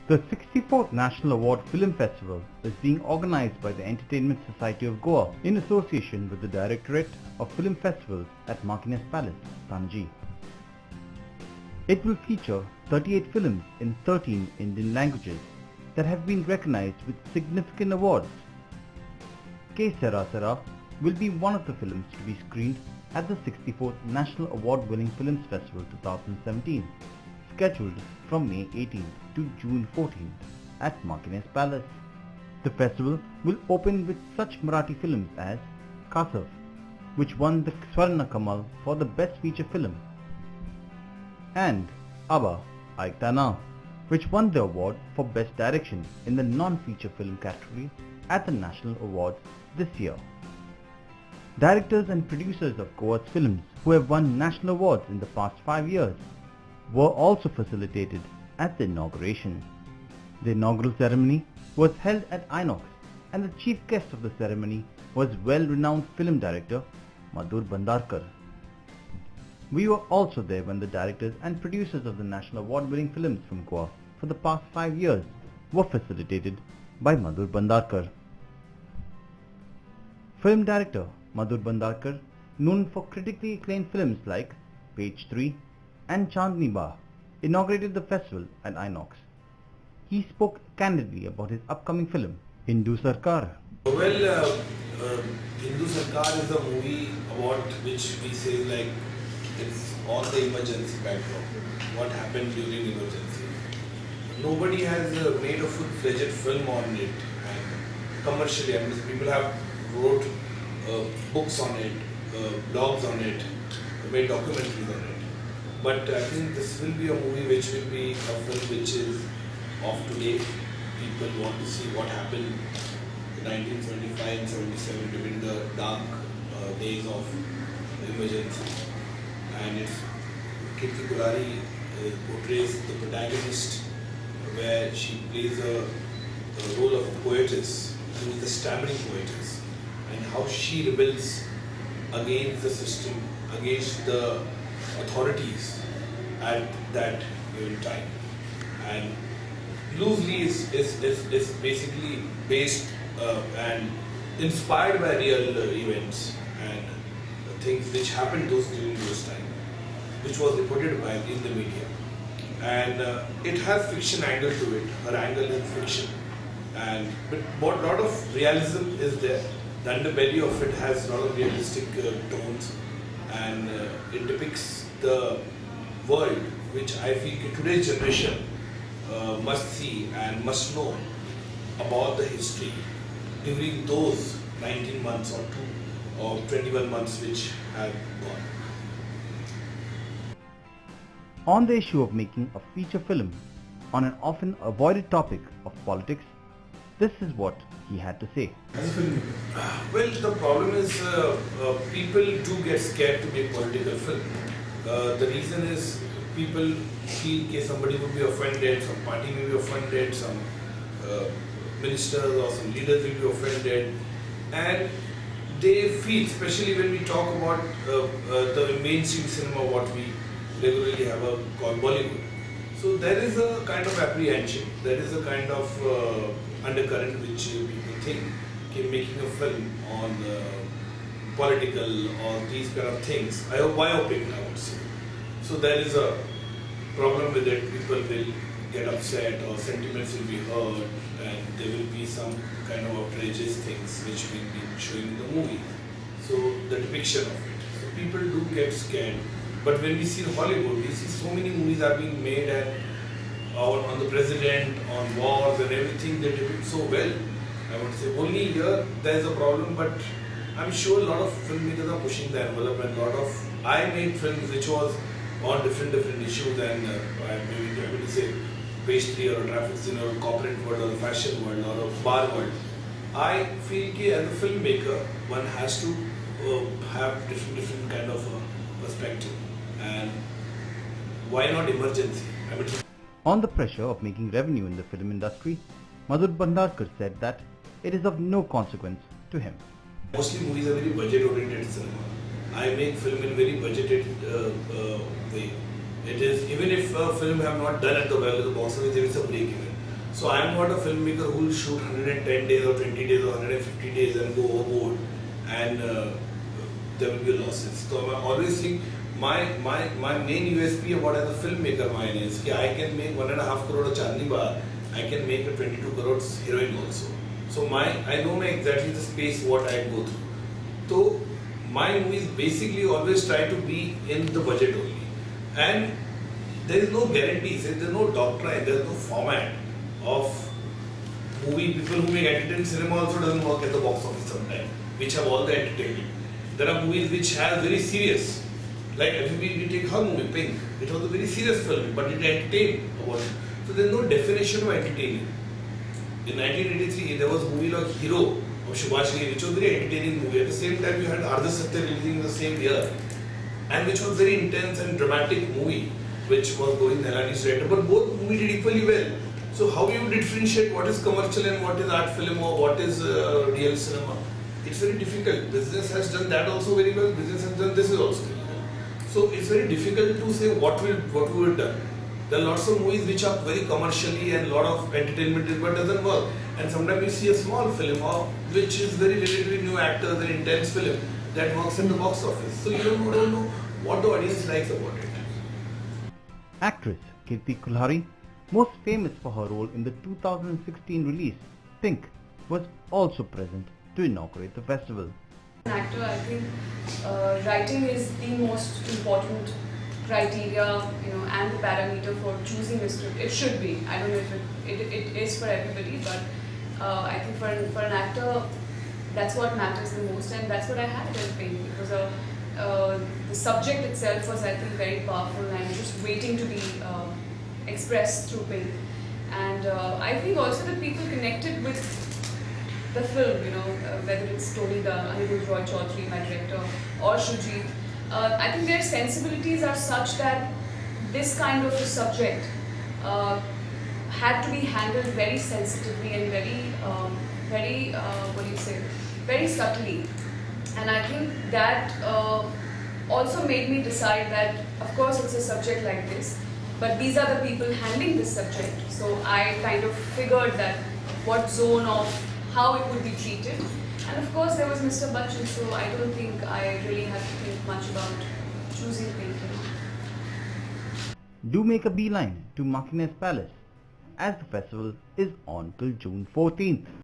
The 64th National Award Film Festival is being organized by the Entertainment Society of Goa in association with the Directorate of Film Festivals at Marquines Palace, Panaji. It will feature 38 films in 13 Indian languages that have been recognized with significant awards. Ke Sera Sera will be one of the films to be screened at the 64th National Award-winning Films Festival 2017, scheduled from May 18th to June 14th at Marquines Palace. The festival will open with such Marathi films as Kasav, which won the Swarna Kamal for the Best Feature Film, and Abba Aikta Na, which won the award for Best Direction in the Non-Feature Film category at the National Awards this year. Directors and producers of Goa's films who have won national awards in the past 5 years were also facilitated at the inauguration. The inaugural ceremony was held at Inox, and the chief guest of the ceremony was well-renowned film director Madhur Bhandarkar. We were also there when the directors and producers of the national award-winning films from Goa for the past 5 years were facilitated by Madhur Bhandarkar. Film director Madhur Bhandarkar, known for critically acclaimed films like Page 3 and Chandni Ba, inaugurated the festival at Inox. He spoke candidly about his upcoming film, Hindu Sarkar. Well, Hindu Sarkar is a movie about which we say like it's on the emergency backdrop. What happened during emergency? Nobody has made a full-fledged film on it, and commercially, I mean, people have wrote books on it, blogs on it, made documentaries on it. But I think this will be a movie which will be a film which is of today. People want to see what happened in 1975 and 77 during the dark days of emergency. And it's Kirti Kulari portrays the protagonist, where she plays a role of a poetess, who is the stammering poetess, and how she rebels against the system, against the authorities at that given time. And loosely is basically based and inspired by real events and things which happened during those time, which was reported by in the media. And it has fiction angle to it. Her angle is fiction, but a lot of realism is there. The underbelly of it has a lot of realistic tones, and it depicts the world which I feel today's generation must see and must know about the history during those 19 months or 2 or 21 months which have gone. On the issue of making a feature film on an often avoided topic of politics, this is what he had to say. Well, the problem is people do get scared to make political film. The reason is people feel that somebody would be offended, some party may be offended, some ministers or some leaders will be offended, and they feel, especially when we talk about the mainstream cinema, what we regularly have called Bollywood. So there is a kind of apprehension, there is a kind of undercurrent which people think making a film on political or these kind of things, biopic I would say. So there is a problem with it. People will get upset or sentiments will be hurt, and there will be some kind of outrageous things which will be showing in the movie. So the depiction of it. So people do get scared. But when we see Hollywood, we see so many movies are being made and on the president, on wars and everything, they depict so well. I would say only here there is a problem, but I'm sure a lot of filmmakers are pushing the envelope, and I made films which was on different issues, and I maybe happy to say Page 3 or traffic scene or corporate world or the fashion world or a bar world. I feel that as a filmmaker, one has to have different kind of perspective, and why not emergency? I mean, on the pressure of making revenue in the film industry, Madhur Bhandarkar said that it is of no consequence to him. Mostly movies are very budget-oriented cinema. I make film in very budgeted way. It is, even if a film have not done at the well of the box office, there is a break even. So I am not a filmmaker who will shoot 110 days or 20 days or 150 days and go overboard and there will be losses. So I always think my main USP about as a filmmaker mine is that I can make 1.5 crore of Chandni Bar, I can make a 22 crores heroine also. So I know exactly the space what I go through. So my movies basically always try to be in the budget only. And there is no guarantees, there is no doctrine, there is no format of movie. People who make entertainment cinema also doesn't work at the box office sometimes, which have all the entertainment. There are movies which have very serious, like if we take her movie, Pink, it was a very serious film, but it entertained about it. So there is no definition of entertaining. In 1983, there was a movie like Hero of Subhash Ghai, which was a very entertaining movie. At the same time, you had Ardha Satya releasing in the same year, and which was very intense and dramatic movie, which was going Nailani's director. But both movies did equally well. So how do you differentiate what is commercial and what is art film or what is real cinema? It's very difficult. Business has done that also very well. Business has done this also very well. So it's very difficult to say what we will done. There are lots of movies which are very commercially and lot of entertainment but doesn't work. And sometimes you see a small film or which is very relatively new actors, an intense film that works in the box office. So you don't know what the audience likes about it. Actress Kirti Kulhari, most famous for her role in the 2016 release Pink, was also present to inaugurate the festival. As an actor, I think writing is the most important criteria, and the parameter for choosing a script. It should be. I don't know if it is for everybody, but I think for an actor, that's what matters the most, and that's what I had in Pink. It was the subject itself was, I think, very powerful and just waiting to be expressed through Pink. And I think also that people connected with the film, whether it's Tony the Anirudh Roy Chaudhary, my director, or Shujit. I think their sensibilities are such that this kind of a subject had to be handled very sensitively and very subtly. And I think that also made me decide that, of course, it's a subject like this, but these are the people handling this subject. So I kind of figured that what zone of how it would be treated. And of course, there was Mr. Bachchan, so I don't think I really had to think much about choosing Pink. Do make a beeline to Marquines Palace, as the festival is on till June 14th.